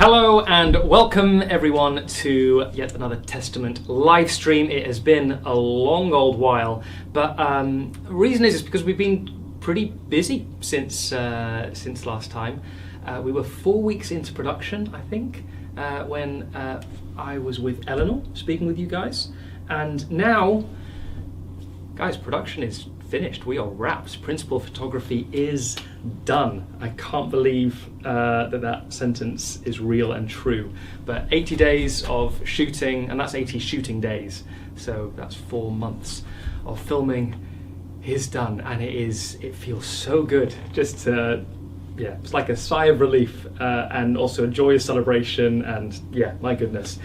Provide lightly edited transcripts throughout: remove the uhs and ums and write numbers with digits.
Hello and welcome everyone to yet another Testament live stream. It has been a long old while, but the reason is because we've been pretty busy since last time. We were 4 weeks into production, I think, when I was with Eleanor speaking with you guys, and now, guys, production is finished. We are wrapped. Principal photography is done. I can't believe that sentence is real and true. But 80 days of shooting, and that's 80 shooting days, so that's 4 months of filming is done, and it feels so good. Just yeah, it's like a sigh of relief and also a joyous celebration, and yeah, my goodness,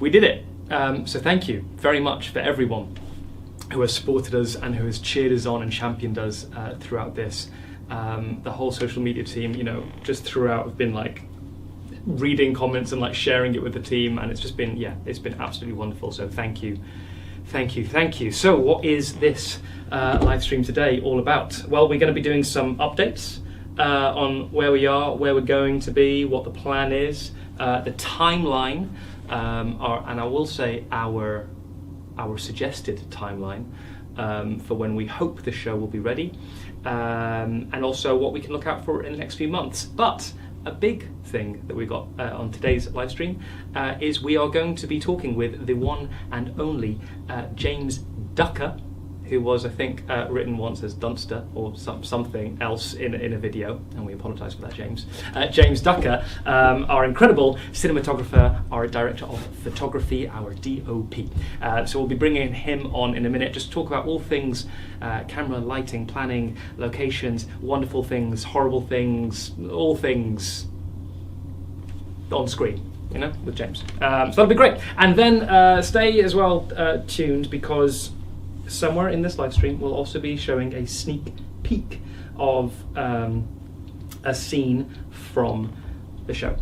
we did it. So thank you very much for everyone who has supported us and who has cheered us on and championed us throughout this. The whole social media team, you know, just throughout have been like reading comments and like sharing it with the team, and it's just been, yeah, it's been absolutely wonderful. So thank you, thank you, thank you. So what is this live stream today all about? Well, we're going to be doing some updates on where we are, where we're going to be, what the plan is, the timeline, and I will say our suggested timeline for when we hope the show will be ready, and also what we can look out for in the next few months. But a big thing that we got on today's live stream is we are going to be talking with the one and only James Ducker, who was, I think, written once as Dunster or something else in a video, and we apologise for that, James. James Ducker, our incredible cinematographer, our director of photography, our DOP. So we'll be bringing him on in a minute, just to talk about all things camera, lighting, planning, locations, wonderful things, horrible things, all things on screen, you know, with James. So that'll be great. And then stay as well tuned, because somewhere in this live stream we'll also be showing a sneak peek of a scene from the show.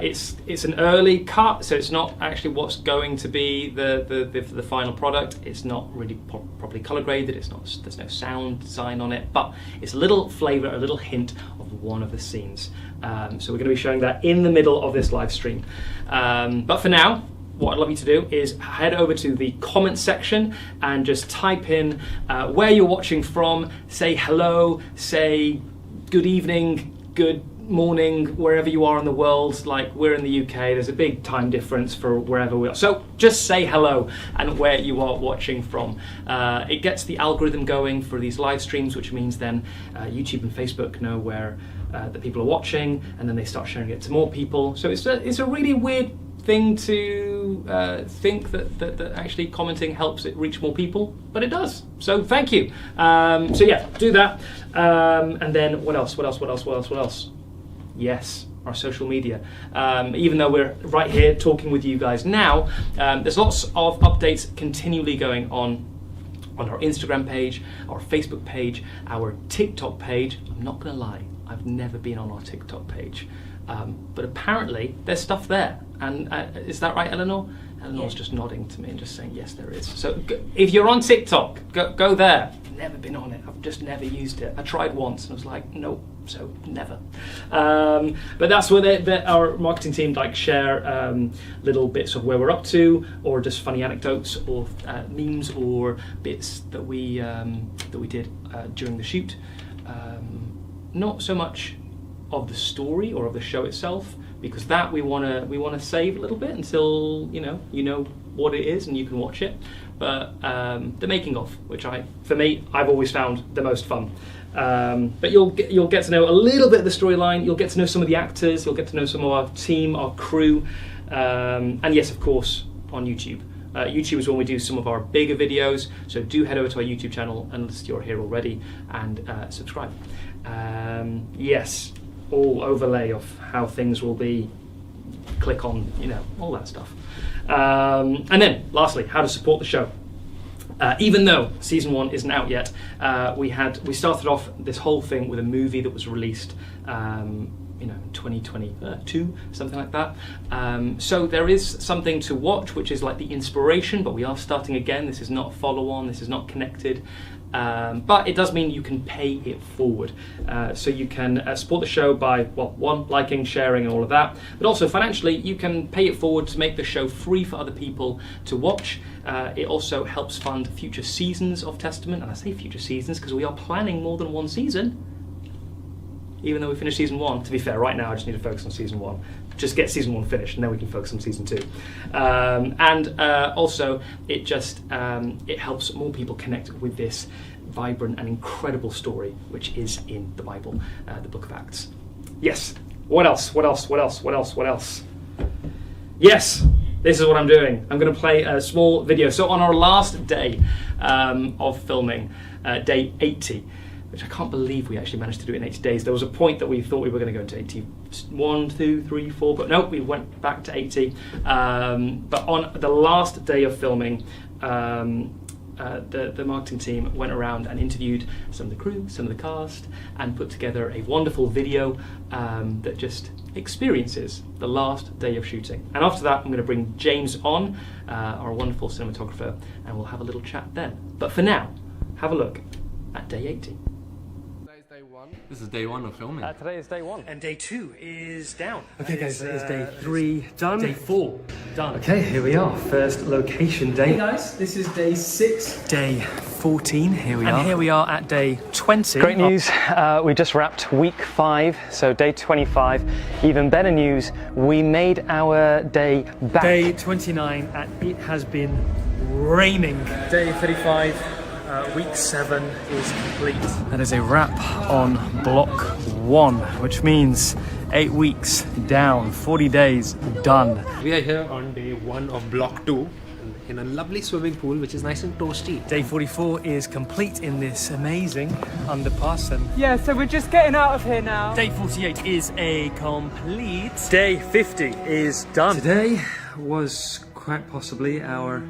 It's an early cut, so it's not actually what's going to be the final product. It's not really properly color graded. There's no sound design on it, but it's a little flavor, a little hint of one of the scenes. So we're going to be showing that in the middle of this live stream. But for now, what I'd love you to do is head over to the comment section and just type in where you're watching from, say hello, say good evening, good morning, wherever you are in the world. Like, we're in the UK, there's a big time difference for wherever we are. So just say hello and where you are watching from. It gets the algorithm going for these live streams, which means then YouTube and Facebook know where the people are watching, and then they start sharing it to more people. So it's a really weird thing to think that actually commenting helps it reach more people, but it does. So thank you. So yeah, do that. And then what else? Yes, our social media. Even though we're right here talking with you guys now, there's lots of updates continually going on our Instagram page, our Facebook page, our TikTok page. I'm not gonna lie, I've never been on our TikTok page. But apparently there's stuff there, and is that right, Eleanor? Eleanor's just nodding to me and just saying yes, there is. So if you're on TikTok, go there. Never been on it. I've just never used it. I tried once and I was like, nope. So never. But that's where our marketing team like share little bits of where we're up to, or just funny anecdotes, or memes, or bits that we did during the shoot. Not so much of the story or of the show itself, because that we want to save a little bit until you know what it is and you can watch it. But the making of, which for me I've always found the most fun. But you'll get to know a little bit of the storyline. You'll get to know some of the actors. You'll get to know some of our team, our crew, and yes, of course, on YouTube. YouTube is when we do some of our bigger videos. So do head over to our YouTube channel, unless you're here already, and subscribe. Yes. All overlay of how things will be, click on, all that stuff. And then lastly, how to support the show. Even though season 1 isn't out yet, we started off this whole thing with a movie that was released 2022, something like that. So there is something to watch, which is like the inspiration, but we are starting again. This is not a follow-on, this is not connected. But it does mean you can pay it forward. So you can support the show by, well, one, liking, sharing and all of that, but also financially you can pay it forward to make the show free for other people to watch. It also helps fund future seasons of Testament, and I say future seasons because we are planning more than one season. Even though we finished season 1, to be fair, right now I just need to focus on season 1. Just get season 1 finished, and then we can focus on season 2. Also, it just it helps more people connect with this vibrant and incredible story, which is in the Bible, the Book of Acts. Yes. What else? What else? What else? What else? What else? Yes. This is what I'm doing. I'm going to play a small video. So on our last day of filming, day 80. Which I can't believe we actually managed to do it in 80 days. There was a point that we thought we were going to go into 81, 2, 3, 4, but no, we went back to 80. But on the last day of filming, the marketing team went around and interviewed some of the crew, some of the cast, and put together a wonderful video that just experiences the last day of shooting. And after that, I'm going to bring James on, our wonderful cinematographer, and we'll have a little chat then. But for now, have a look at day 80. This is day 1 of filming. Today is day 1. And day 2 is down. Okay guys, that is day 3 done. Day 4 done. Okay, here we are. First location day. Hey guys, this is day 6. Day 14, here we are. And here we are at day 20. Great news, we just wrapped week 5, so day 25. Even better news, we made our day back. Day 29, and it has been raining. Day 35. Week 7 is complete. That is a wrap on block 1, which means 8 weeks down, 40 days done. We are here on day 1 of block 2 in a lovely swimming pool which is nice and toasty. Day 44 is complete in this amazing underpass. And yeah, so we're just getting out of here now. Day 48 is a complete. Day 50 is done. Today was quite possibly our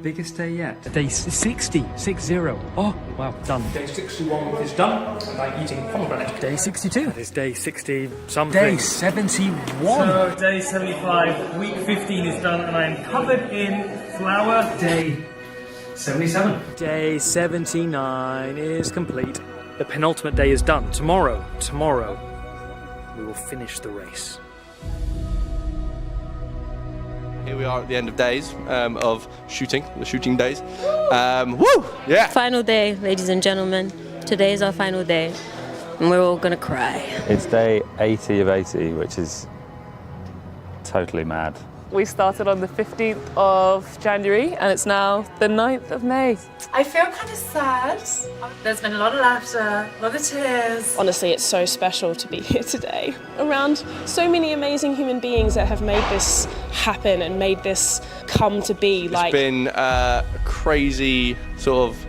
biggest day yet. Day 60, 60. Oh, wow, done. Day 61 is done by eating pomegranate. Day 62. That is day 60 something. Day 71. So, day 75, week 15 is done, and I am covered in flour. Day 77. Day 79 is complete. The penultimate day is done. Tomorrow, we will finish the race. Here we are at the end of days of shooting, the shooting days. Woo! Yeah! Final day, ladies and gentlemen. Today is our final day, and we're all gonna cry. It's day 80 of 80, which is totally mad. We started on the 15th of January, and it's now the 9th of May. I feel kind of sad. There's been a lot of laughter, a lot of tears. Honestly, it's so special to be here today, around so many amazing human beings that have made this happen and made this come to be. It's been a crazy, sort of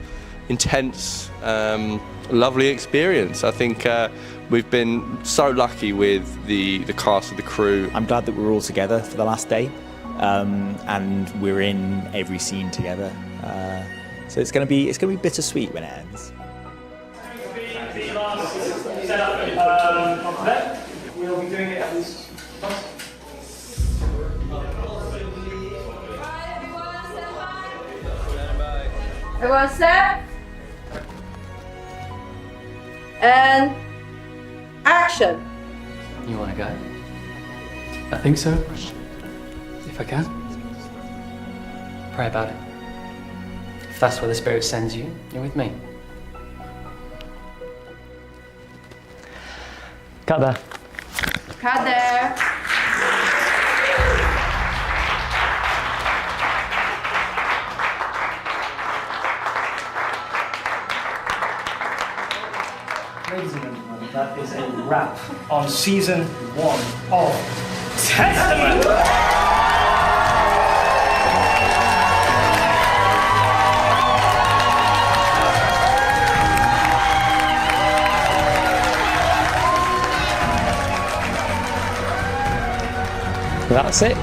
intense, lovely experience. I think we've been so lucky with the cast of the crew. I'm glad that we're all together for the last day, and we're in every scene together. So it's going to be bittersweet when it ends. We'll be doing it at least once. Everyone set? And action. You want to go? I think so. If I can. Pray about it. If that's where the Spirit sends you, you're with me. Cut there. Cut there. Ladies and gentlemen, that is a wrap on season 1 of Testament. That's it.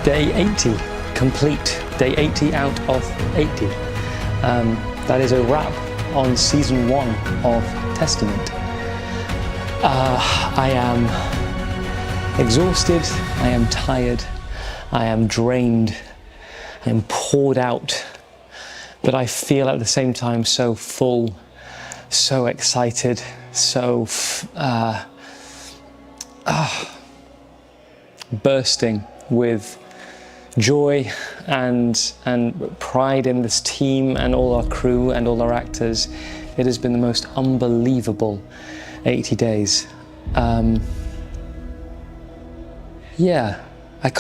Day 80, complete. Day 80 out of 80. That is a wrap on season 1 of Testament. I am exhausted, I am tired, I am drained, I am poured out. but I feel at the same time so full, so excited, so bursting with joy and pride in this team and all our crew and all our actors. It has been the most unbelievable 80 days. Yeah, I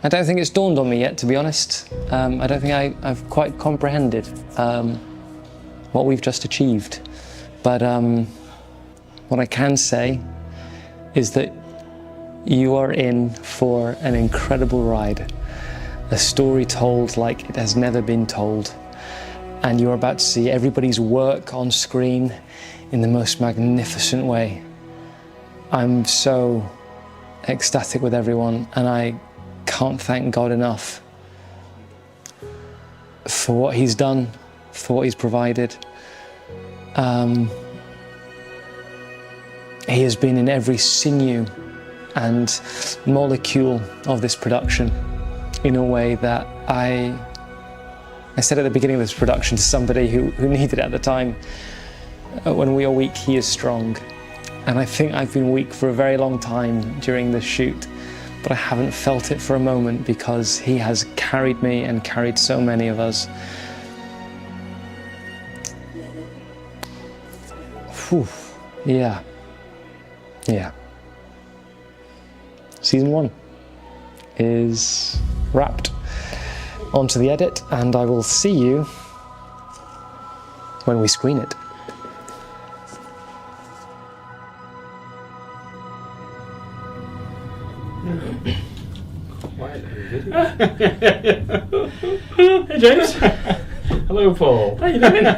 don't think it's dawned on me yet, to be honest. I don't think I've quite comprehended what we've just achieved. But what I can say is that you are in for an incredible ride. A story told like it has never been told. And you're about to see everybody's work on screen in the most magnificent way. I'm so ecstatic with everyone, and I can't thank God enough for what He's done, for what He's provided. He has been in every sinew and molecule of this production in a way that I said at the beginning of this production to somebody who needed it at the time, when we are weak, He is strong. And I think I've been weak for a very long time during this shoot, but I haven't felt it for a moment because He has carried me and carried so many of us. Whew. Yeah. Season 1 is wrapped. Onto the edit, and I will see you when we screen it. Hey James. Hello Paul. How you doing?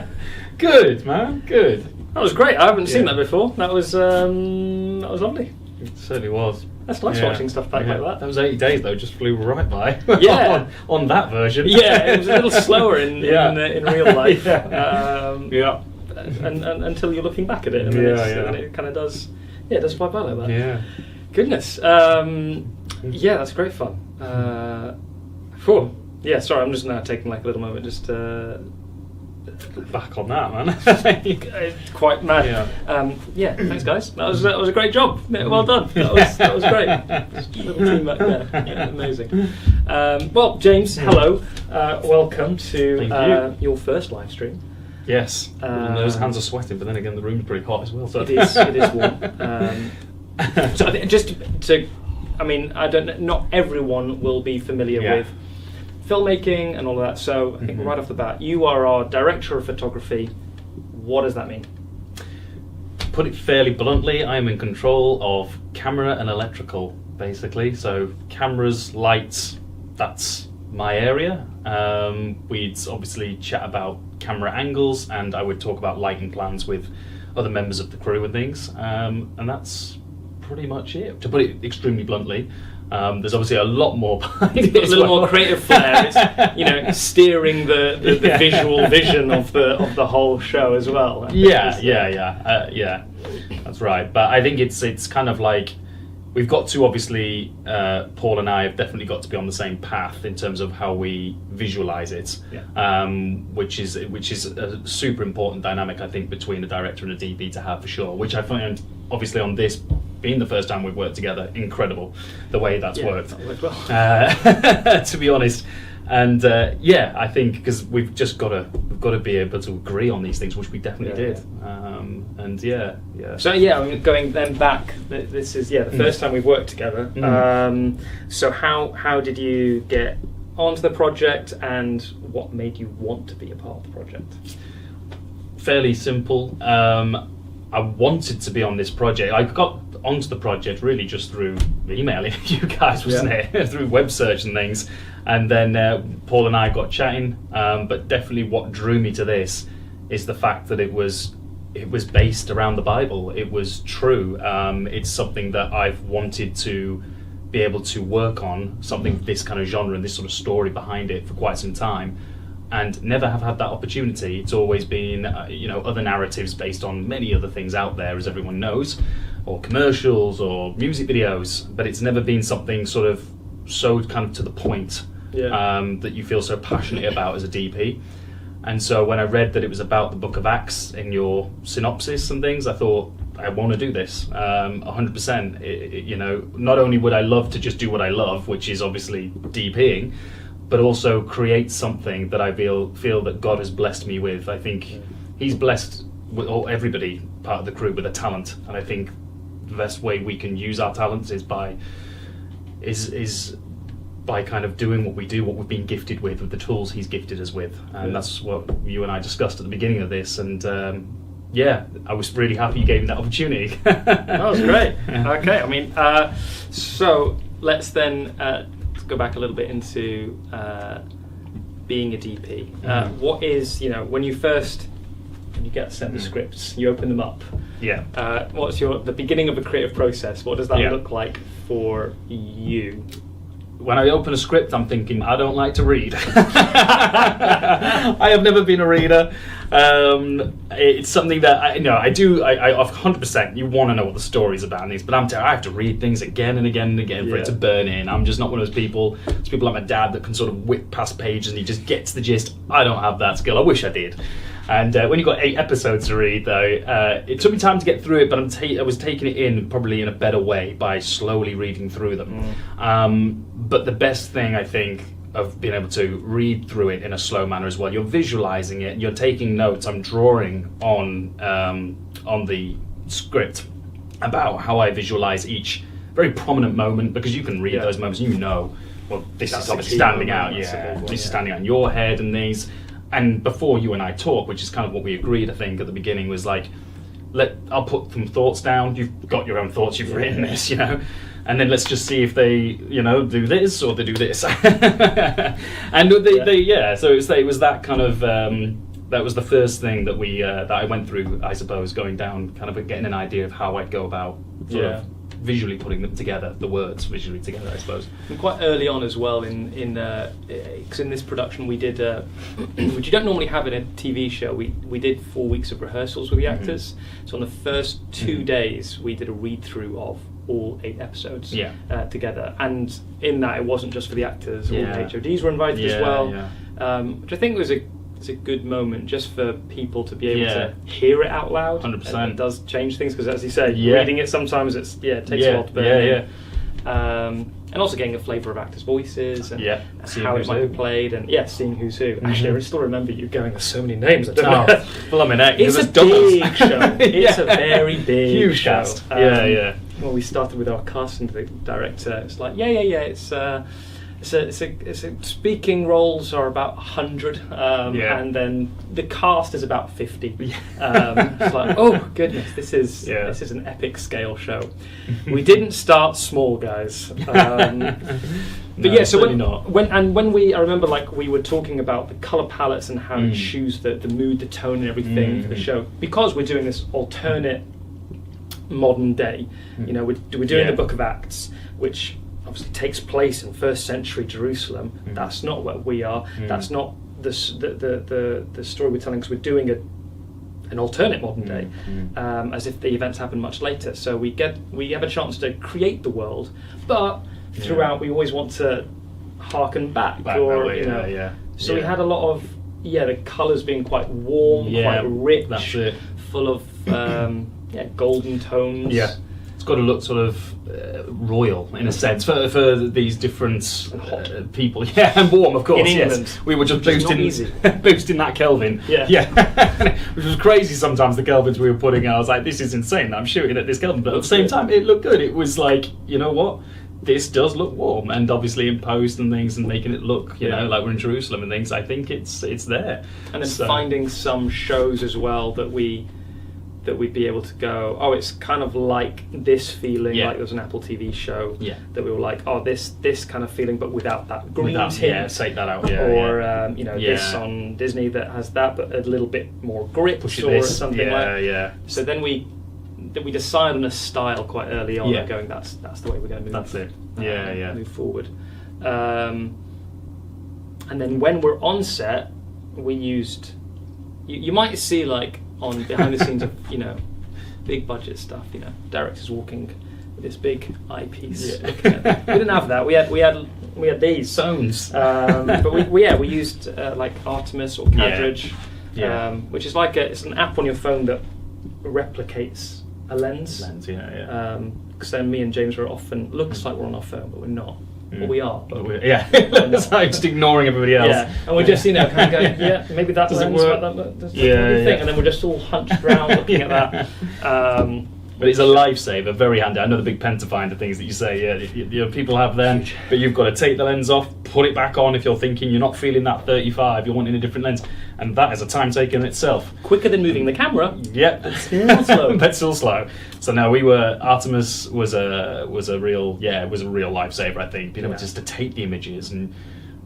Good man, good. That was great. I haven't seen that before. That was lovely. It certainly was. That's nice watching stuff back like that. That was 80 days though, just flew right by. Yeah. on that version. Yeah, it was a little slower in real life. And until you're looking back at it, and then it kind of does. Yeah, it does fly by like that. Yeah. Goodness. Yeah, that's great fun. Yeah, sorry, I'm just now taking like a little moment just back on that, man. Quite mad. Yeah, thanks guys. That was a great job. Well done. That was great. Little team back there. Yeah, amazing. Well, James, hello. Welcome to your first live stream. Yes. Those hands are sweating, but then again, the room's pretty hot as well. So. It is warm. So just to, I mean, I don't know, not everyone will be familiar with filmmaking and all of that, so I think right off the bat, you are our director of photography. What does that mean? Put it fairly bluntly, I am in control of camera and electrical, basically. So cameras, lights, that's my area. We'd obviously chat about camera angles, and I would talk about lighting plans with other members of the crew and things, and that's pretty much it. To put it extremely bluntly, there's obviously a lot more behind it. A little more creative flair. It's, steering the visual vision of the whole show as well. Yeah. That's right. But I think it's kind of like we've got to obviously Paul and I have definitely got to be on the same path in terms of how we visualize it, which is a super important dynamic I think between a director and a DP to have for sure. Which I find obviously on this, being the first time we've worked together, incredible the way that's worked. That worked well. To be honest, and I think because we've got to be able to agree on these things, which we definitely did. So I mean, going then back, this is the first time we've worked together. So how did you get onto the project, and what made you want to be a part of the project? Fairly simple. I wanted to be on this project. I got onto the project really just through emailing you guys, wasn't it? Through web search and things. And then Paul and I got chatting. But definitely what drew me to this is the fact that it was based around the Bible. It was true. It's something that I've wanted to be able to work on, something this kind of genre and this sort of story behind it for quite some time, and never have had that opportunity. It's always been, other narratives based on many other things out there, as everyone knows, or commercials or music videos, but it's never been something sort of so kind of to the point that you feel so passionate about as a DP. And so when I read that it was about the Book of Acts in your synopsis and things, I thought, I want to do this 100%. You know, not only would I love to just do what I love, which is obviously DPing, but also create something that I feel that God has blessed me with. I think He's blessed everybody, part of the crew, with a talent, and I think the best way we can use our talents is by kind of doing what we do, what we've been gifted with the tools He's gifted us with, and that's what you and I discussed at the beginning of this. And I was really happy you gave me that opportunity. That was great. Okay, I mean, so let's then go back a little bit into being a DP. What is, when you get sent the scripts, you open them up. Yeah. What's the beginning of a creative process? What does that look like for you? When I open a script, I'm thinking, I don't like to read. I have never been a reader. It's something that I 100%. You want to know what the story is about and things, but I have to read things again and again and again for it to burn in. I'm just not one of those people. There's people like my dad that can sort of whip past pages and he just gets the gist. I don't have that skill. I wish I did. And when you've got 8 episodes to read, though, it took me time to get through it, but I was taking it in probably in a better way by slowly reading through them. But the best thing, I think, of being able to read through it in a slow manner as well, you're visualizing it, you're taking notes. I'm drawing on the script about how I visualize each very prominent moment, because you can read those moments and well, this is obviously standing out. This is standing out in your head and these. And before you and I talk, which is kind of what we agreed, I think, at the beginning, was like, I'll put some thoughts down. You've got your own thoughts. You've written this, and then let's just see if they, do this or they do this. And so it was that kind of, that was the first thing that that I went through, I suppose, going down, kind of getting an idea of how I'd go about sort of visually putting them together, the words visually together, I suppose. And quite early on as well, because in this production we did, which you don't normally have in a TV show, we did 4 weeks of rehearsals with the actors. So on the first 2 days we did a read-through of all 8 episodes together, and in that it wasn't just for the actors, all the HODs were invited as well, which I think was a good moment just for people to be able to hear it out loud. 100%. It does change things, because as you say, reading it sometimes it takes a while to burn in. And also getting a flavour of actors' voices and how it might be played, and seeing who's who. Actually, I still remember you going, there's so many names. I don't know. It's a big show. It's a very big huge show. cast. When we started with our casting director, it's like, it's speaking roles are about 100, and then the cast is about 50. It's like, oh goodness, this is an epic scale show. We didn't start small, guys. But so I remember, like, we were talking about the color palettes and how to choose the mood, the tone, and everything for the show, because we're doing this alternate modern day. We're doing the Book of Acts, which obviously takes place in 1st century Jerusalem. That's not where we are. That's not the story we're telling, because we're doing an alternate modern day, as if the events happen much later. So we have a chance to create the world, but throughout we always want to harken back So we had a lot of the colours being quite warm, quite rich, full of golden tones. It's got to look sort of royal in a sense for these different people. And warm, of course. In England, we were just boosting that Kelvin. Which was crazy sometimes, the Kelvins we were putting out. I was like, this is insane, I'm shooting at this Kelvin, but at the same time it looked good. It was like, you know what, this does look warm, and obviously in post and things and making it look like we're in Jerusalem and things, I think it's there. And then finding some shows as well that we'd be able to go, it's kind of like this feeling, like there was an Apple TV show that we were like, this kind of feeling, but without that green tint. Take that out. This on Disney that has that, but a little bit more grit or something like. So then we decide on a style quite early on, going, that's the way we're going to move. That's it. Move forward. And then when we're on set, we used. You might see, like, on behind the scenes of big budget stuff, directors walking this big eyepiece. Looking at them. We didn't have that. We had these Zones. but we used like Artemis or Cadridge, which is like it's an app on your phone that replicates a lens. Because then me and James were often looks like we're on our phone, but we're not. Well, we are. But it's like just ignoring everybody else. Yeah, and we're just kind of going, maybe that does lens, it work? What do you think? And then we're just all hunched around looking at that. But it's a lifesaver, very handy. I know the big Pentafinder things that you say, people have them, but you've got to take the lens off, put it back on if you're thinking you're not feeling that 35, you're wanting a different lens, and that is a time taker in itself. Quicker than moving the camera. Yep, but still slow. But still slow. So no, Artemis was a real lifesaver. I think being able just to take the images and.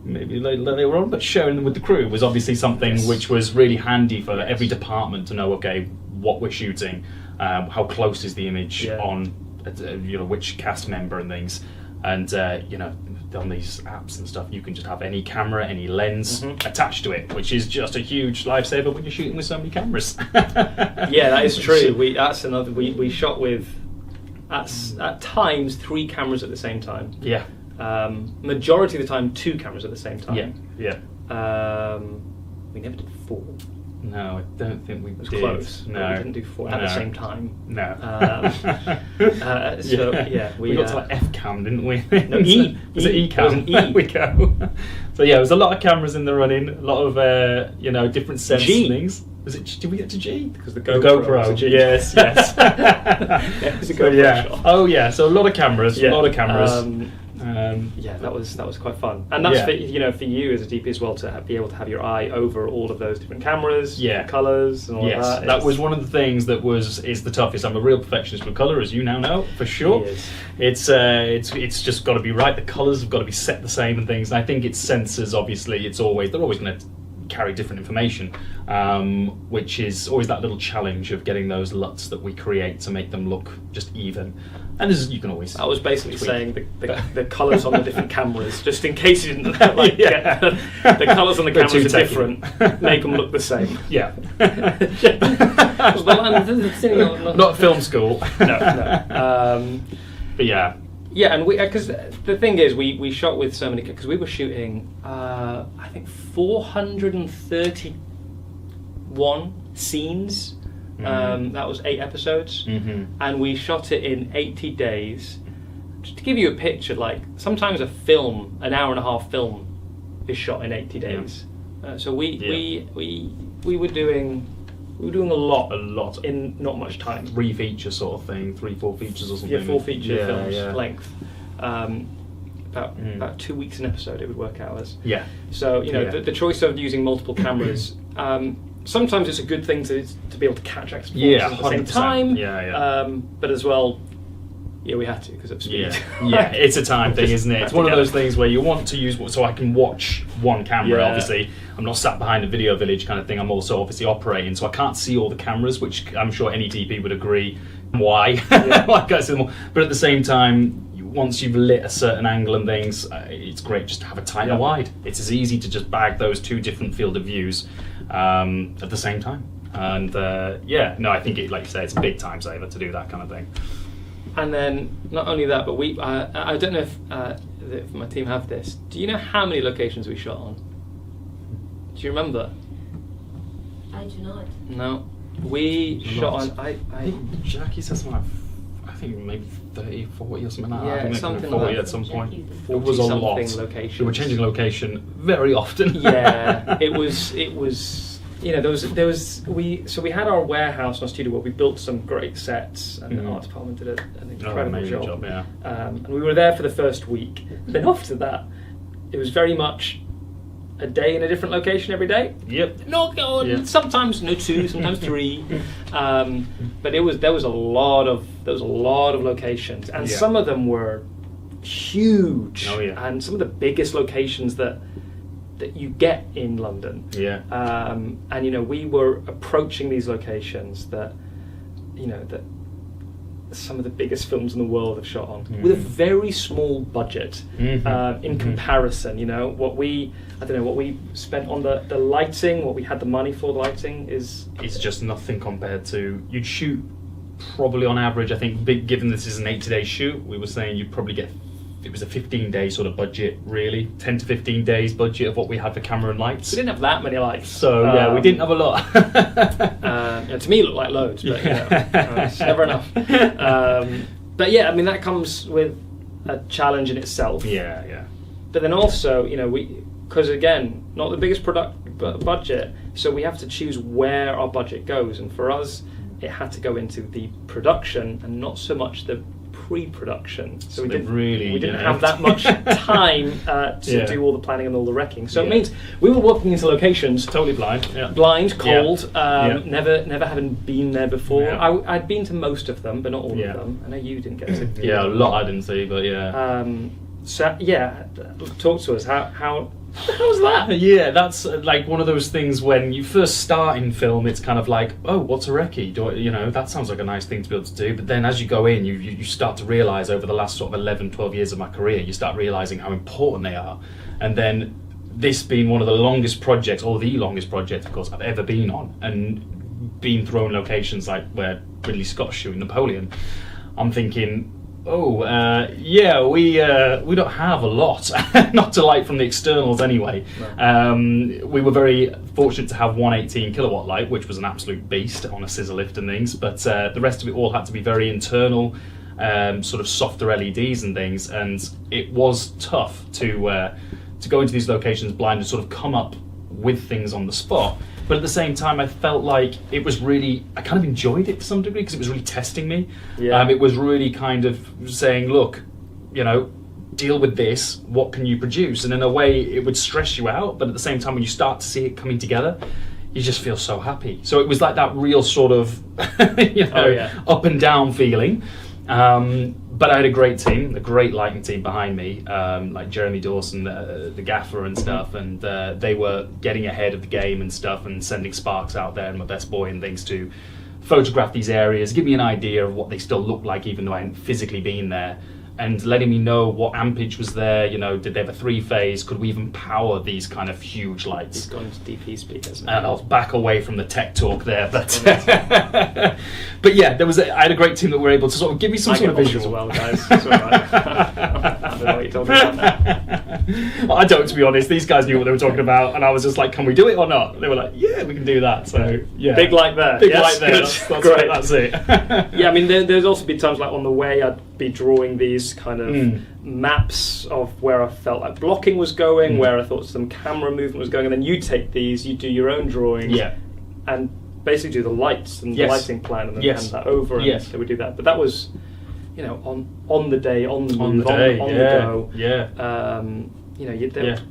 Maybe they were on, but sharing them with the crew was obviously something which was really handy for every department to know. Okay, what we're shooting, how close is the image on, which cast member and things, and on these apps and stuff, you can just have any camera, any lens attached to it, which is just a huge lifesaver when you're shooting with so many cameras. Yeah, that is true. We shot with at times 3 cameras at the same time. Yeah. Majority of the time 2 cameras at the same time. Yeah. We never did 4. No, I don't think we did. Close. No, we didn't do 4 at the same time. No. We got to like F cam, didn't we? No, E. Was it E cam? It was an E. There we go. So yeah, there was a lot of cameras in the running, a lot of different sets and things. Was it? Did we get to G? Because the GoPro. Was a G. Yes. It was a GoPro shot. Oh yeah. So a lot of cameras. That was quite fun, and that's for you as a DP as well to be able to have your eye over all of those different cameras, colours, and all of that. That was one of the things that is the toughest. I'm a real perfectionist with colour, as you now know for sure. It's just got to be right. The colours have got to be set the same and things. And I think it's sensors. Obviously, they're always going to carry different information, which is always that little challenge of getting those LUTs that we create to make them look just even. And you can always. I was basically saying the colours on the different cameras, just in case you didn't get the colours on the cameras are different, make them look the same. Yeah. Not film school. No. But yeah. Yeah, and because the thing is, we shot with so many, because we were shooting, I think 431 scenes. That was 8 episodes, and we shot it in 80 days. Just to give you a picture, like sometimes an hour and a half film, is shot in 80 days. So we were doing a lot in not much time. 3 feature sort of thing, 3-4 features or something. Yeah, 4 feature films length. About 2 weeks an episode, it would work out as. Yeah. So the choice of using multiple cameras. Sometimes it's a good thing to be able to catch actors' performances at the same time. But as well, we had to because of speed. Yeah, it's a time thing, isn't it? It's one of those things where you want to use so I can watch one camera. Obviously, I'm not sat behind a video village kind of thing. I'm also obviously operating, so I can't see all the cameras, which I'm sure any DP would agree. Why? I can't see them all. But at the same time, once you've lit a certain angle and things, it's great just to have a tighter wide. It's as easy to just bag those 2 different field of views at the same time. And I think like you say, it's a big time saver to do that kind of thing. And then not only that, but I don't know if my team have this. Do you know how many locations we shot on? Do you remember? I do not. No, we shot on. I think Jackie says something like, I think maybe 30, 40 or something like that. I think something 40 like that. At some point. It 40 was a lot. Locations. We were changing location very often. It was. We had our warehouse and our studio where we built some great sets, and the art department did an incredible job. And we were there for the first week. Then after that, it was very much a day in a different location every day. Yep. Sometimes 2, sometimes 3. But there was a lot of locations, and some of them were huge. And some of the biggest locations that you get in London. And we were approaching these locations that some of the biggest films in the world have shot on with a very small budget in comparison. What we spent on the lighting, what we had the money for the lighting is just nothing compared to you'd shoot probably on average, I think, given this is an 80-day shoot, we were saying you'd probably get, it was a 15-day sort of budget, really, 10 to 15 days budget of what we had for camera and lights. We didn't have that many lights. So yeah, we didn't have a lot. To me, it looked like loads, but it's never enough. But yeah, I mean, that comes with a challenge in itself. Yeah. But then also, because again, not the biggest budget, so we have to choose where our budget goes. And for us, it had to go into the production and not so much the pre-production. So we didn't have that much time to do all the planning and all the wrecking. So it means we were walking into locations totally blind, cold, never having been there before. Yeah. I'd been to most of them, but not all of them. I know you didn't get to. A lot I didn't see, but talk to us. How's that? Yeah, that's like one of those things when you first start in film, it's kind of like, oh, what's a recce? That sounds like a nice thing to be able to do. But then as you go in, you start to realise over the last sort of 11, 12 years of my career, you start realising how important they are. And then this being one of the longest projects, or the longest project, of course, I've ever been on, and being thrown locations like where Ridley Scott's shooting Napoleon, I'm thinking, we don't have a lot, not to light from the externals anyway. No. We were very fortunate to have one 18 kilowatt light, which was an absolute beast on a scissor lift and things, but the rest of it all had to be very internal, sort of softer LEDs and things, and it was tough to go into these locations blind and sort of come up with things on the spot. But at the same time, I felt like it was really, I kind of enjoyed it to some degree because it was really testing me. Yeah. It was really kind of saying, look, deal with this, what can you produce? And in a way, it would stress you out, but at the same time, when you start to see it coming together, you just feel so happy. So it was like that real sort of, up and down feeling. But I had a great team, a great lighting team behind me, like Jeremy Dawson, the gaffer and stuff, and they were getting ahead of the game and stuff and sending sparks out there and my best boy and things to photograph these areas, give me an idea of what they still look like even though I hadn't physically been there, and letting me know what ampage was there, did they have a 3-phase, could we even power these kind of huge lights? It's gone into DP speakers. And I'll back away from the tech talk there, but but yeah, I had a great team that were able to sort of give me some sort of visual. As well, guys. I don't know what you're talking about. I don't, to be honest. These guys knew what they were talking about, and I was just like, can we do it or not? They were like, yeah, we can do that. So yeah, big light there. Big light there. That's great. That's it. Yeah, I mean, there's also been times like on the way I'd be drawing these kind of maps of where I felt like blocking was going, where I thought some camera movement was going, and then you take these, you do your own drawings, and basically do the lights and the lighting plan, and then hand that over, and so we do that. But that was, on the day, on the move, on the go.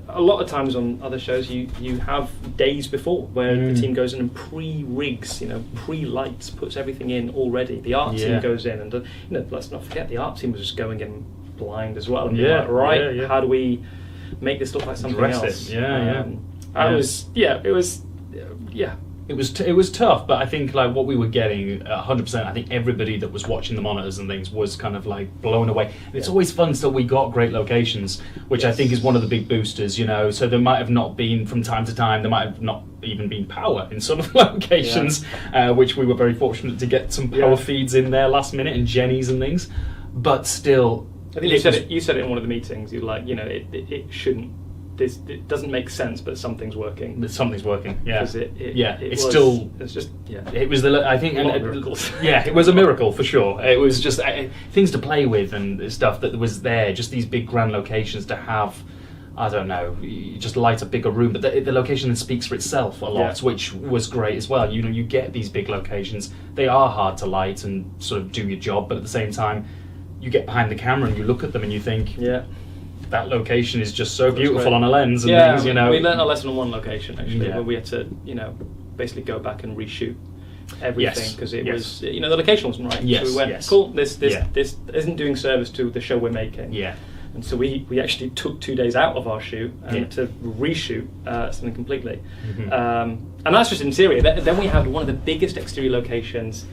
A lot of times on other shows, you have days before where the team goes in and pre-rigs, pre-lights, puts everything in already. The art team goes in, and let's not forget, the art team was just going in blind as well. And how do we make this look like something else? It was tough, but I think like what we were getting 100%, I think everybody that was watching the monitors and things was kind of like blown away. And it's always fun still, we got great locations, which I think is one of the big boosters, so there might have not been, from time to time, there might have not even been power in some of the locations, which we were very fortunate to get some power feeds in there last minute and Jennies and things, but still. I think you said it in one of the meetings, you're like, it shouldn't, it doesn't make sense, but something's working. Something's working. Yeah. It was miracles. It was a miracle for sure. It was just things to play with and stuff that was there. Just these big grand locations to have. I don't know. You just light a bigger room, but the location then speaks for itself a lot, which was great as well. You get these big locations. They are hard to light and sort of do your job, but at the same time, you get behind the camera and you look at them and you think, that location is just so beautiful on a lens and things, we learned our lesson on one location actually, where we had to, basically go back and reshoot everything because it was, the location wasn't right. So we went, cool, this isn't doing service to the show we're making. And so we actually took 2 days out of our shoot to reshoot something completely. And that's just interior. Then we had one of the biggest exterior locations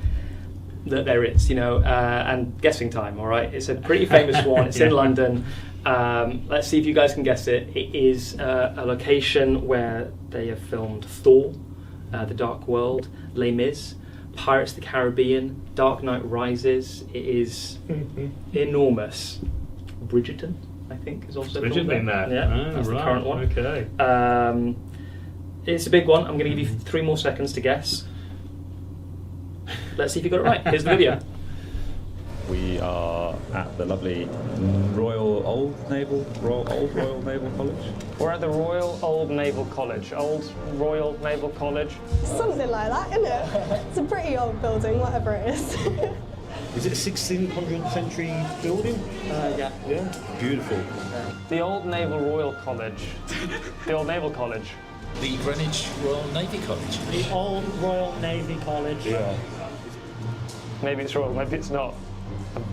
that there is, and guessing time, all right? It's a pretty famous one. It's in London. Let's see if you guys can guess it. It is a location where they have filmed Thor, The Dark World, Les Mis, Pirates of the Caribbean, Dark Knight Rises. It is enormous. Bridgerton, I think, is also Bridgerton in there. Yeah, that's the current one. Okay. It's a big one. I'm going to give you 3 more seconds to guess. Let's see if you got it right. Here's the video. We are at the lovely Royal Naval College. We're at the Royal Old Naval College. Old Royal Naval College. Something like that, isn't it? It's a pretty old building, whatever it is. Is it a 1600th century building? Yeah. Yeah. Beautiful. The Old Naval Royal College. The Old Naval College. The Greenwich Royal Navy College. The Old Royal Navy College. Yeah. Maybe it's wrong, maybe it's not.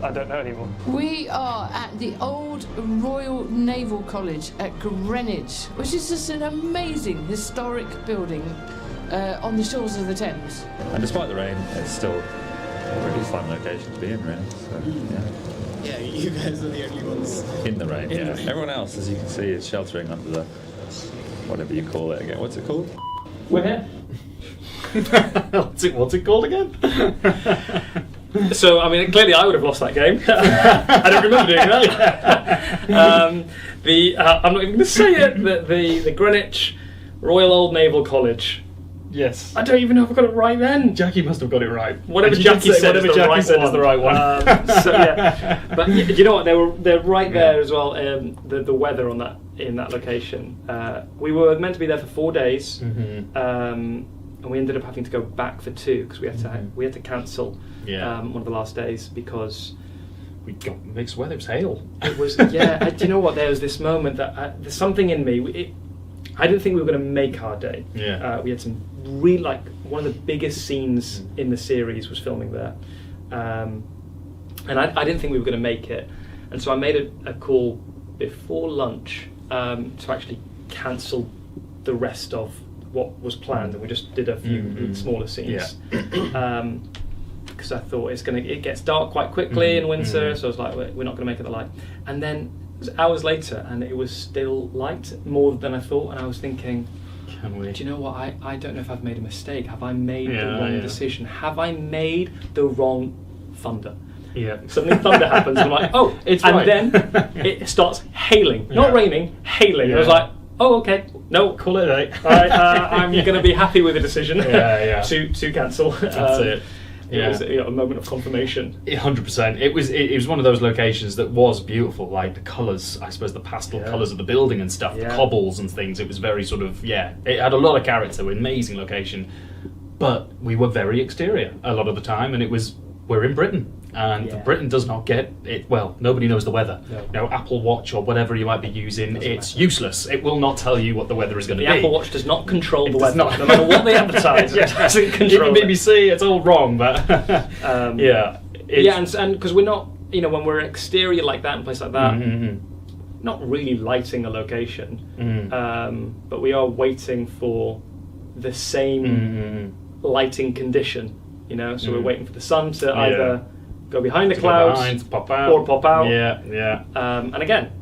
I don't know anymore. We are at the Old Royal Naval College at Greenwich, which is just an amazing historic building on the shores of the Thames. And despite the rain, it's still a really fun location to be in, really. So, Yeah, you guys are the only ones. In the rain, yeah. Everyone else, as you can see, is sheltering under the, whatever you call it again. What's it called? We're here. What's it called again? So, I mean, clearly I would have lost that game. I don't remember doing that. I'm not even going to say it. The Greenwich Royal Old Naval College. Yes. I don't even know if I got it right then. Jackie must have got it right. Whatever Jackie said is the right one. So, yeah. But you know what? They're right there as well. The weather in that location. We were meant to be there for 4 days, and we ended up having to go back for 2 because we had to cancel one of the last days because we got mixed weather. It was hail. It was do you know what? There was this moment that there's something in me. I didn't think we were going to make our day. Yeah. We had some really one of the biggest scenes in the series was filming there, and I didn't think we were going to make it, and so I made a call before lunch to actually cancel the rest of what was planned, and we just did a few smaller scenes. Because I thought it gets dark quite quickly in winter, so I was like, we're not going to make it the light. And then it was hours later, and it was still light, more than I thought, and I was thinking, can we? Do you know what? I don't know if I've made a mistake. Have I made the wrong decision? Have I made the wrong thunder? Yeah. Suddenly thunder happens, and I'm like, oh, it's and right. then it starts hailing. Not raining, hailing. Yeah. I was like, oh, okay, no, Call it a day. I'm going to be happy with the decision to cancel. That's it. It was a moment of confirmation. 100%. It was one of those locations that was beautiful, like the colours, I suppose the pastel colours of the building and stuff, the cobbles and things. It was very sort of, it had a lot of character, amazing location. But we were very exterior a lot of the time, and we're in Britain. And Britain does not get it. Well, nobody knows the weather. No. Apple Watch or whatever you might be using, it's useless. It will not tell you what the weather is going to be. The Apple Watch does not control the weather. No matter what they advertise, it doesn't control Even BBC, it's all wrong. But and because we're not, when we're exterior like that in a place like that, not really lighting a location, but we are waiting for the same lighting condition. So we're waiting for the sun to either go behind the clouds, pop out. or pop out. And again,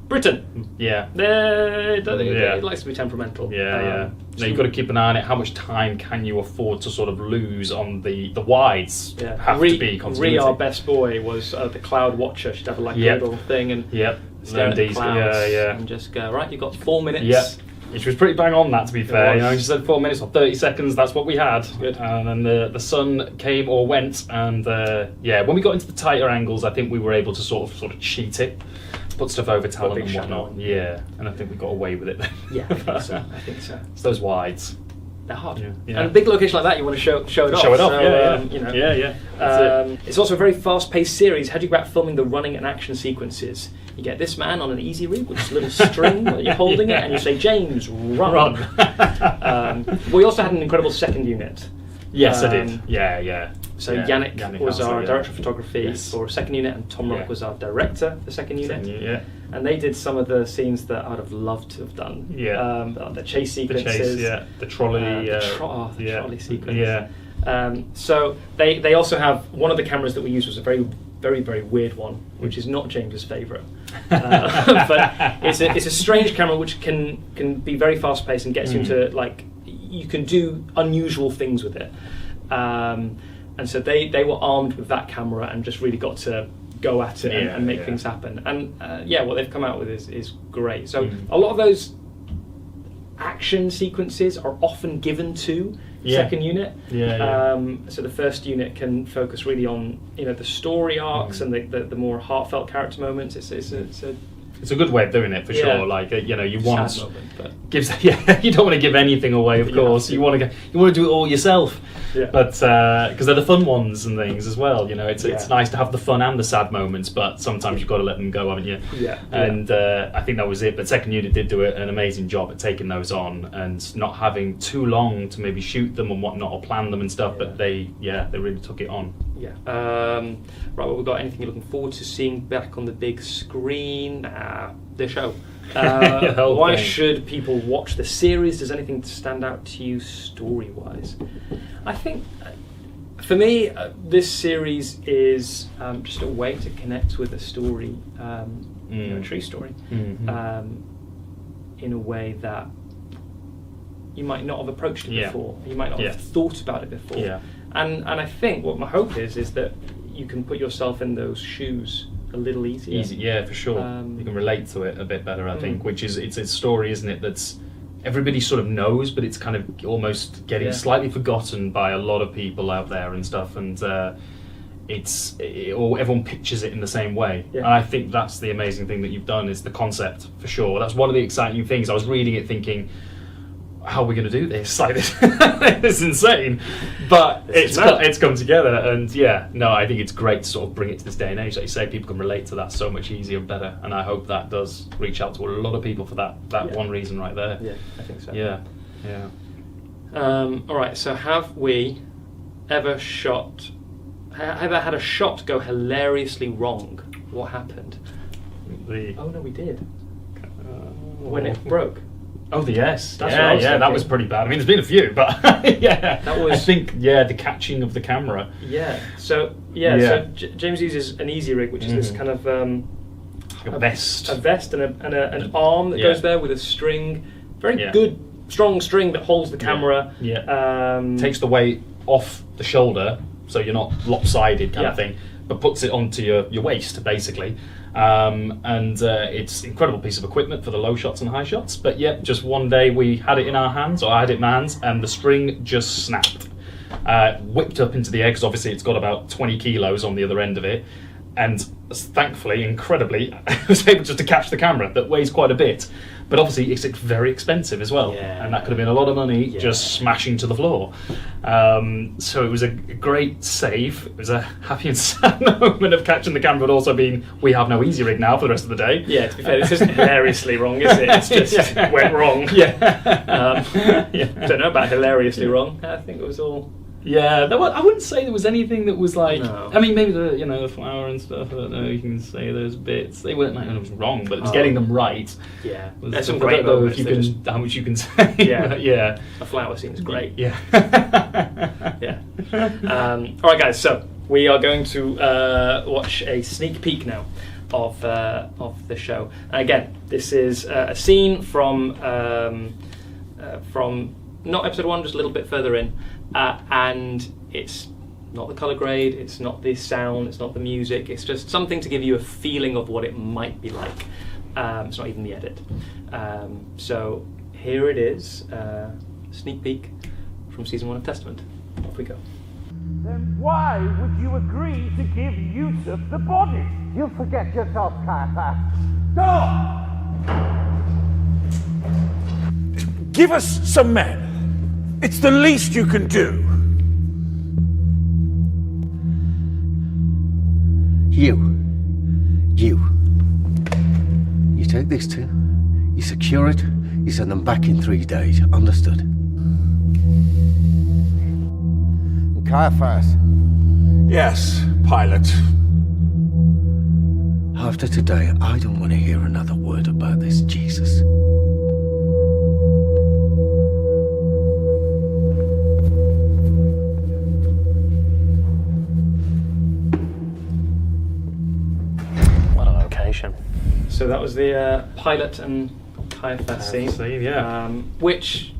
Britain. It likes to be temperamental. Now you've got to keep an eye on it. How much time can you afford to sort of lose on the wides? Have to be continuity. Our best boy, was the cloud watcher. She'd have a little thing and stare at the clouds and just go, right, you've got 4 minutes. She was pretty bang on that, to be fair. She said 4 minutes or 30 seconds, that's what we had. Good. And then the sun came or went, and when we got into the tighter angles, I think we were able to sort of cheat it, put stuff over talent and whatnot. And I think we got away with it then. I think so. It's those wides. They're hard. And a big location like that, you want to show it off. Show it off, so, It's also a very fast-paced series. How do you go about filming the running and action sequences? You get this man on an easy rig with a little string where you're holding it, and you say, James, run. We also had an incredible second unit. Yes, I did. So Yannick was our director of photography for second unit, and Tom Rock was our director for second unit. And they did some of the scenes that I'd have loved to have done. The chase sequences. The trolley. The trolley sequence. So they also have, one of the cameras that we used was a very, very, very weird one, which is not James's favourite. But it's a strange camera which can be very fast paced and gets you into, you can do unusual things with it. And so they were armed with that camera and just really got to go at it and make things happen. And what they've come out with is great. So a lot of those action sequences are often given to second unit. So the first unit can focus really on the story arcs and the more heartfelt character moments. It's a good way of doing it for sure. Like you want sad moment, but you don't want to give anything away, of course. You want to do it all yourself. But because they're the fun ones and things as well. It's nice to have the fun and the sad moments, but sometimes you've got to let them go, haven't you? And I think that was it. But second unit did do an amazing job at taking those on and not having too long to maybe shoot them and whatnot or plan them and stuff. But they really took it on. Right, well, we've got anything you're looking forward to seeing back on the big screen? The show. Why should people watch the series? Does anything stand out to you story-wise? I think, for me, this series is just a way to connect with a story, a true story, in a way that you might not have approached it before. You might not have thought about it before. And I think what my hope is that you can put yourself in those shoes a little easier. For sure. You can relate to it a bit better, I think, which is it's a story, isn't it, that's everybody sort of knows, but it's kind of almost getting slightly forgotten by a lot of people out there and stuff, and everyone pictures it in the same way. And I think that's the amazing thing that you've done, is the concept, for sure. That's one of the exciting things. I was reading it thinking, how are we going to do this? Like this, it's insane, but it's come together, and I think it's great to sort of bring it to this day and age. Like you say, people can relate to that so much easier and better, and I hope that does reach out to a lot of people for that one reason right there. Yeah, I think so. All right, so have we ever had a shot go hilariously wrong? What happened? Oh no, we did. When it broke. Oh, yes. That's what I was thinking. That was pretty bad. I mean, there's been a few, but that was. I think the catching of the camera. So James uses an easy rig, which is this kind of a vest, and an arm that goes there with a string, very good, strong string that holds the camera. Takes the weight off the shoulder, so you're not lopsided kind of thing, but puts it onto your waist basically. It's an incredible piece of equipment for the low shots and high shots, but just one day we had it in our hands, or I had it in my hands, and the string just snapped, whipped up into the air, because obviously it's got about 20 kilos on the other end of it, and thankfully, incredibly, I was able just to catch the camera that weighs quite a bit, but obviously it's very expensive as well, and that could have been a lot of money just smashing to the floor. So it was a great save. It was a happy and sad moment of catching the camera, but also being, we have no easy rig now for the rest of the day. Yeah, to be fair, this isn't hilariously wrong, is it? It's just went wrong. Don't know about hilariously wrong. I think it was all. I wouldn't say there was anything that was like. No. I mean, maybe the flour and stuff. I don't know. You can say those bits. They weren't like it was wrong, but it was getting them right. There's some great moments. How much you can say. A flower scene is great. All right, guys. So we are going to watch a sneak peek now of the show. And again, this is a scene from not episode 1, just a little bit further in. And it's not the colour grade, it's not the sound, it's not the music, it's just something to give you a feeling of what it might be like. It's not even the edit. So here it is, sneak peek from season 1 of Testament. Off we go. Then why would you agree to give Yusuf the body? You forget yourself, Caiaphas. Go! Give us some men. It's the least you can do. You take these two, you secure it, you send them back in 3 days. Understood? And Caiaphas? Yes, pilot. After today, I don't want to hear another word about this, Jesus. So that was the Pilate and Caiaphas scene, yeah. Which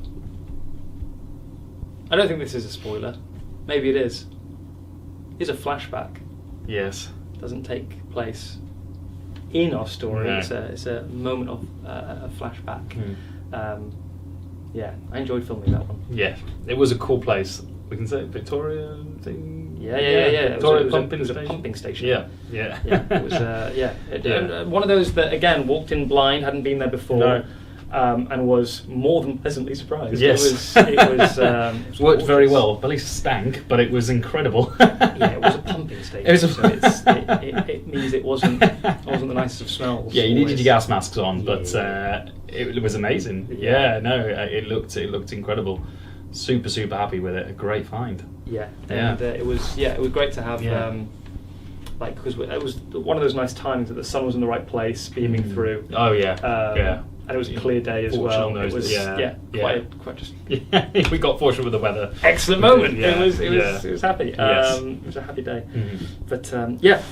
I don't think this is a spoiler, maybe it is a flashback. Yes. Doesn't take place in our story. No. It's a moment of a flashback. Mm. Yeah, I enjoyed filming that one. Yeah, it was a cool place. We can say Victoria thing. Yeah. Victoria It was a station. pumping station. Yeah. It was and one of those that again walked in blind, hadn't been there before. No. And was more than pleasantly surprised. Yes. It was worked very well. At least stank, but it was incredible. Yeah, it was a pumping station. So it means it wasn't the nicest of smells. Yeah, you needed your gas masks on, but Yeah. it was amazing. Yeah. Yeah, no, it looked incredible. Super happy with it. A great find. Yeah, Yeah. and it was great to have because it was one of those nice timings that the sun was in the right place, beaming through. Oh yeah, yeah. And it was a clear day as well. It was quite just. We got fortunate with the weather. Excellent moment. Yeah. It was happy. Yes. It was a happy day. Mhm. But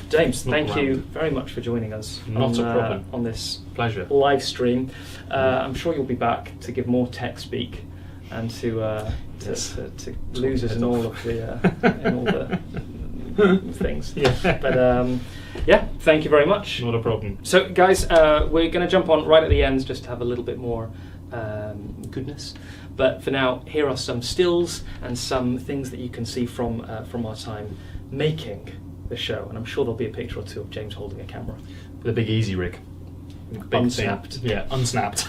James, thank you very much for joining us. Not a problem. On this Pleasure. live stream. I'm sure you'll be back to give more tech speak and to lose us in all of the things. Yeah. But thank you very much. Not a problem. So guys, we're going to jump on right at the end just to have a little bit more goodness. But for now, here are some stills and some things that you can see from our time making the show. And I'm sure there'll be a picture or two of James holding a camera. With a big easy rig. Big Unsnapped. thing. Yeah, unsnapped.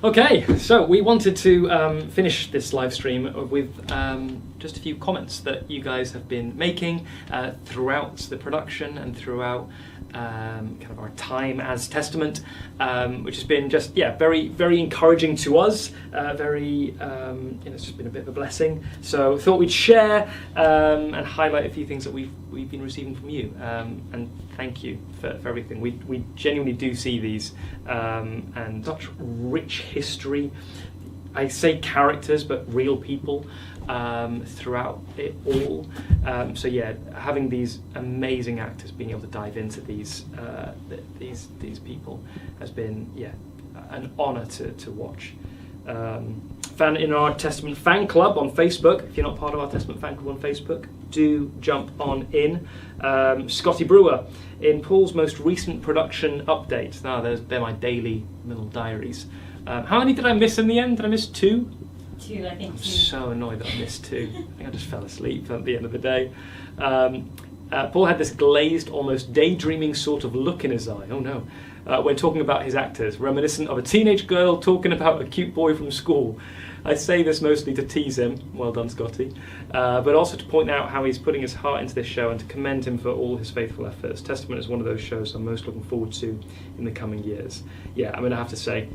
Okay, so we wanted to finish this live stream with just a few comments that you guys have been making throughout the production and throughout kind of our time as Testament, which has been just very, very encouraging to us. It's just been a bit of a blessing. So thought we'd share and highlight a few things that we've been receiving from you, and thank you for everything. We genuinely do see these and such rich history. I say characters, but real people throughout it all. So having these amazing actors being able to dive into these people has been an honour to watch. Fan in our Testament fan club on Facebook. If you're not part of our Testament fan club on Facebook, do jump on in. Scotty Brewer, in Paul's most recent production update. They're my daily little diaries. How many did I miss in the end? Did I miss 2? 2, I think. I'm so annoyed that I missed 2. I think I just fell asleep at the end of the day. Paul had this glazed, almost daydreaming sort of look in his eye. Oh no. When talking about his actors, reminiscent of a teenage girl talking about a cute boy from school. I say this mostly to tease him, well done Scotty, but also to point out how he's putting his heart into this show and to commend him for all his faithful efforts. Testament is one of those shows I'm most looking forward to in the coming years. Yeah, I'm going to have to say,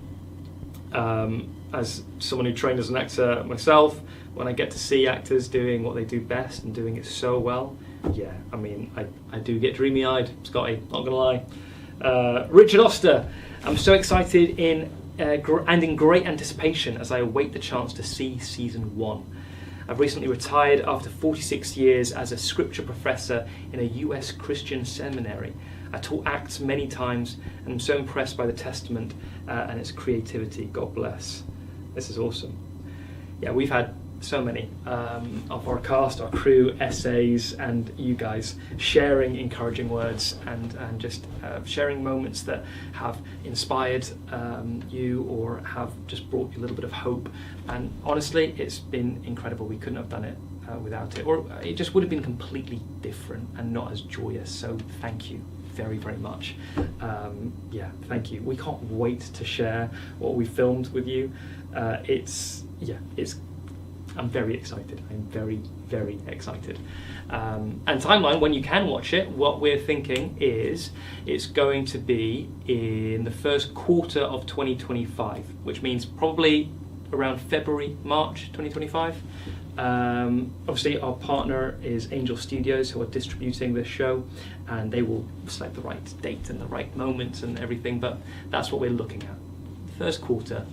as someone who trained as an actor myself, when I get to see actors doing what they do best and doing it so well, yeah, I mean, I do get dreamy-eyed, Scotty, not gonna lie. Richard Oster, I'm so excited in great anticipation as I await the chance to see season 1. I've recently retired after 46 years as a scripture professor in a US Christian seminary. I taught acts many times and I'm so impressed by the Testament and its creativity. God bless. This is awesome. Yeah, we've had so many of our cast, our crew, essays, and you guys sharing encouraging words and just sharing moments that have inspired you or have just brought you a little bit of hope. And honestly, it's been incredible. We couldn't have done it without it, or it just would have been completely different and not as joyous. So thank you very, very much. Yeah, thank you. We can't wait to share what we filmed with you. I'm very excited. I'm very, very excited. And timeline, when you can watch it, what we're thinking is it's going to be in the first quarter of 2025, which means probably around February, March 2025. Obviously, our partner is Angel Studios, who are distributing this show, and they will select the right date and the right moments and everything, but that's what we're looking at. First quarter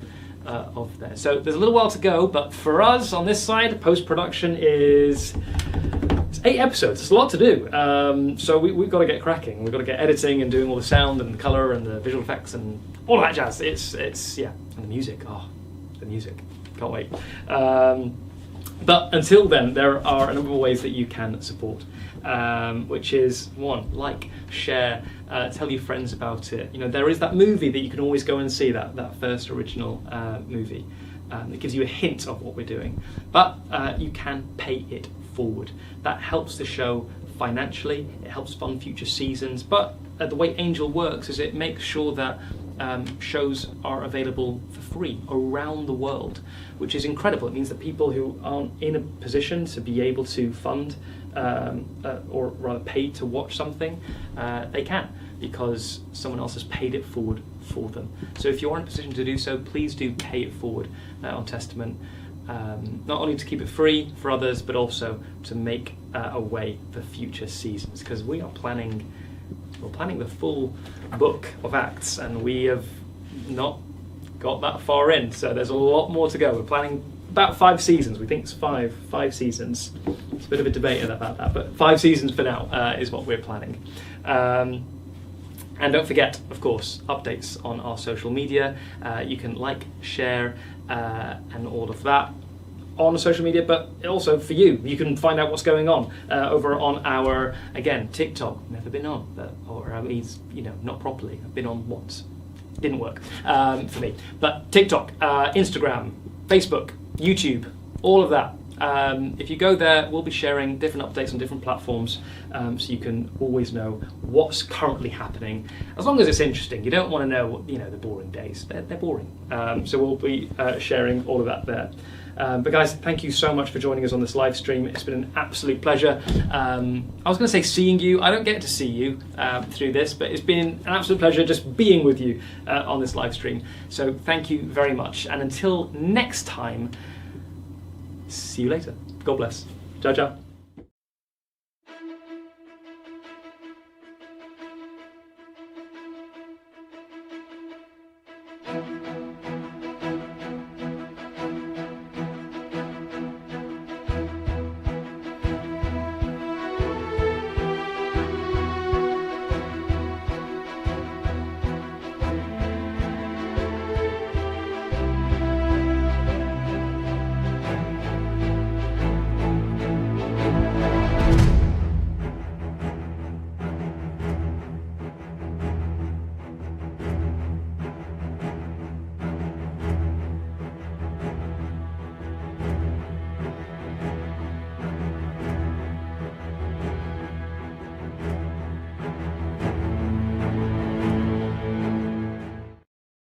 of there. So there's a little while to go, but for us on this side, post-production it's 8 episodes. It's a lot to do. So we've got to get cracking. We've got to get editing and doing all the sound and the colour and the visual effects and all that jazz. It's yeah, and the music. Oh, the music. Can't wait. But until then, there are a number of ways that you can support, which is 1, like, share, tell your friends about it. You know, there is that movie that you can always go and see, that first original movie. That gives you a hint of what we're doing. But you can pay it forward. That helps the show financially, it helps fund future seasons, but the way Angel works is it makes sure that shows are available for free around the world, which is incredible. It means that people who aren't in a position to be able to fund or rather pay to watch something, they can, because someone else has paid it forward for them. So if you're in a position to do so, please do pay it forward on Testament, not only to keep it free for others, but also to make a way for future seasons, because we're planning the full book of acts, and we have not got that far in, so there's a lot more to go. We're planning about 5 seasons. We think it's five seasons. It's a bit of a debate about that, but 5 seasons for now is what we're planning. And don't forget, of course, updates on our social media. You can like, share, and all of that on social media, but also for you can find out what's going on over on our, again, TikTok. Never been on, or at least, not properly. I've been on once. Didn't work for me. But TikTok, Instagram, Facebook, YouTube, all of that. If you go there, we'll be sharing different updates on different platforms, so you can always know what's currently happening, as long as it's interesting. You don't want to know, the boring days. They're boring. So we'll be sharing all of that there. But guys, thank you so much for joining us on this live stream. It's been an absolute pleasure. I was going to say seeing you. I don't get to see you through this, but it's been an absolute pleasure just being with you on this live stream. So thank you very much. And until next time, see you later. God bless. Ciao, ciao.